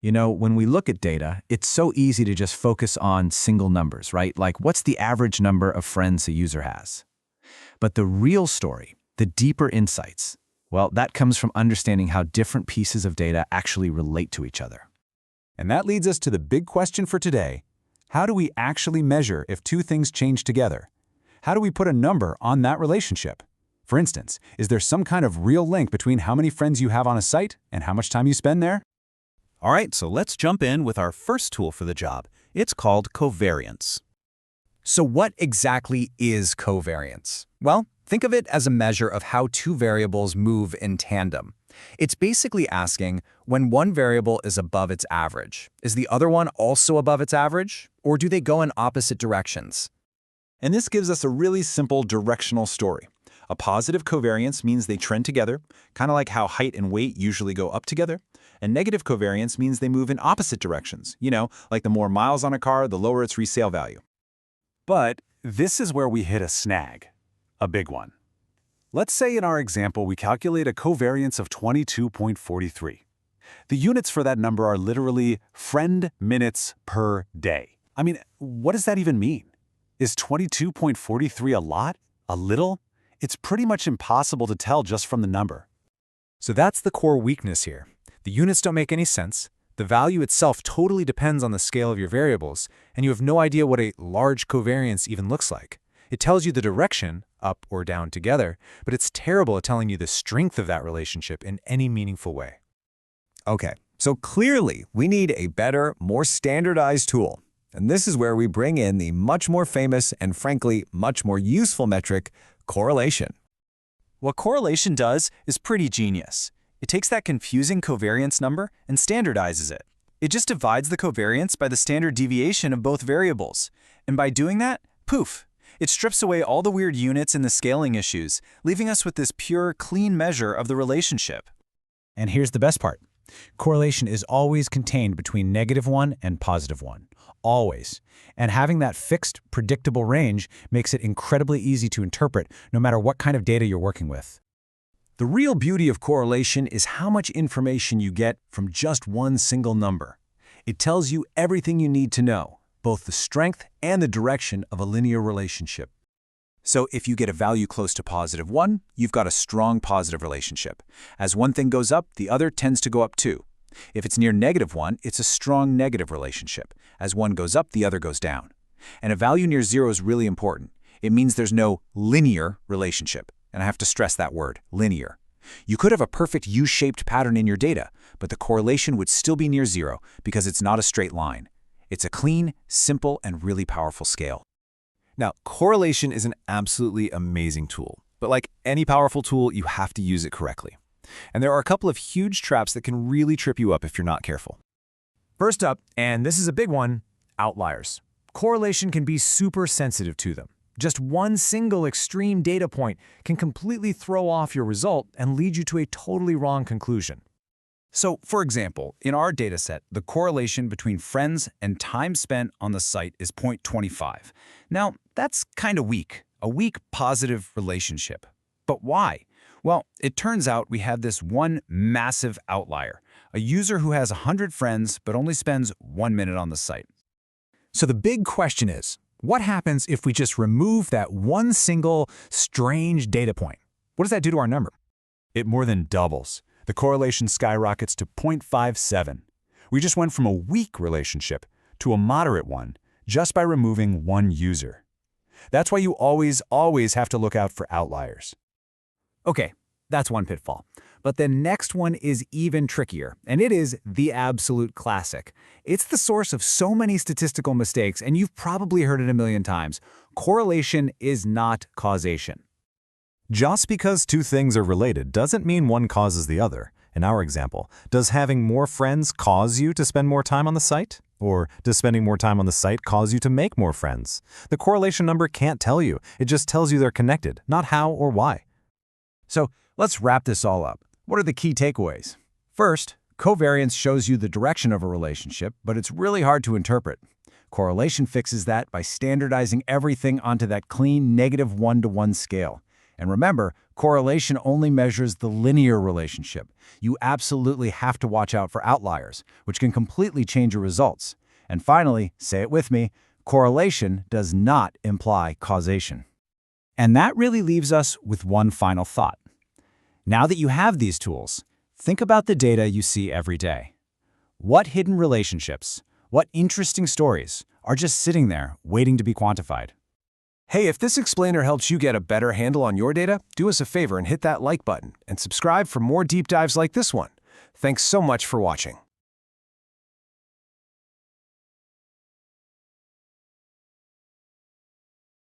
You know, when we look at data, it's so easy to just focus on single numbers, right? Like what's the average number of friends a user has? But the real story, the deeper insights, well, that comes from understanding how different pieces of data actually relate to each other. And that leads us to the big question for today. How do we actually measure if two things change together? How do we put a number on that relationship? For instance, is there some kind of real link between how many friends you have on a site and how much time you spend there? All right, so let's jump in with our first tool for the job. It's called Covariance. So what exactly is covariance? Well, think of it as a measure of how two variables move in tandem. It's basically asking, when one variable is above its average, is the other one also above its average, or do they go in opposite directions? And this gives us a really simple directional story. A positive covariance means they trend together, kind of like how height and weight usually go up together. And negative covariance means they move in opposite directions, like the more miles on a car, the lower its resale value. But this is where we hit a snag, a big one. Let's say in our example we calculate a covariance of 22.43. The units for that number are literally friend minutes per day. I mean, what does that even mean? Is 22.43 a lot? A little? It's pretty much impossible to tell just from the number. So that's the core weakness here. The units don't make any sense. The value itself totally depends on the scale of your variables, and you have no idea what a large covariance even looks like. It tells you the direction, up or down together, but it's terrible at telling you the strength of that relationship in any meaningful way. Okay, so clearly we need a better, more standardized tool. And this is where we bring in the much more famous and frankly much more useful metric, correlation. What correlation does is pretty genius. It takes that confusing covariance number and standardizes it. It just divides the covariance by the standard deviation of both variables. And by doing that, poof, it strips away all the weird units and the scaling issues, leaving us with this pure, clean measure of the relationship. And here's the best part. Correlation is always contained between -1 and +1. Always. And having that fixed, predictable range makes it incredibly easy to interpret, no matter what kind of data you're working with. The real beauty of correlation is how much information you get from just one single number. It tells you everything you need to know, both the strength and the direction of a linear relationship. So if you get a value close to +1, you've got a strong positive relationship. As one thing goes up, the other tends to go up too. If it's near -1, it's a strong negative relationship. As one goes up, the other goes down. And a value near 0 is really important. It means there's no linear relationship. And I have to stress that word, linear. You could have a perfect U-shaped pattern in your data, but the correlation would still be near 0 because it's not a straight line. It's a clean, simple, and really powerful scale. Now, correlation is an absolutely amazing tool, but like any powerful tool, you have to use it correctly. And there are a couple of huge traps that can really trip you up if you're not careful. First up, and this is a big one, outliers. Correlation can be super sensitive to them. Just one single extreme data point can completely throw off your result and lead you to a totally wrong conclusion. So, for example, in our dataset, the correlation between friends and time spent on the site is 0.25. Now, that's kind of weak, a weak positive relationship. But why? Well, it turns out we have this one massive outlier, a user who has 100 friends but only spends 1 minute on the site. So the big question is, what happens if we just remove that one single strange data point? What does that do to our number? It more than doubles. The correlation skyrockets to 0.57. We just went from a weak relationship to a moderate one just by removing one user. That's why you always have to look out for outliers. Okay, that's one pitfall. But the next one is even trickier, and it is the absolute classic. It's the source of so many statistical mistakes, and you've probably heard it a million times. Correlation is not causation. Just because two things are related doesn't mean one causes the other. In our example, does having more friends cause you to spend more time on the site? Or does spending more time on the site cause you to make more friends? The correlation number can't tell you. It just tells you they're connected, not how or why. So let's wrap this all up. What are the key takeaways? First, covariance shows you the direction of a relationship, but it's really hard to interpret. Correlation fixes that by standardizing everything onto that clean -1-to-1 scale. And remember, correlation only measures the linear relationship. You absolutely have to watch out for outliers, which can completely change your results. And finally, say it with me, correlation does not imply causation. And that really leaves us with one final thought. Now that you have these tools, think about the data you see every day. What hidden relationships, what interesting stories are just sitting there waiting to be quantified? Hey, if this explainer helps you get a better handle on your data, do us a favor and hit that like button and subscribe for more deep dives like this one. Thanks so much for watching.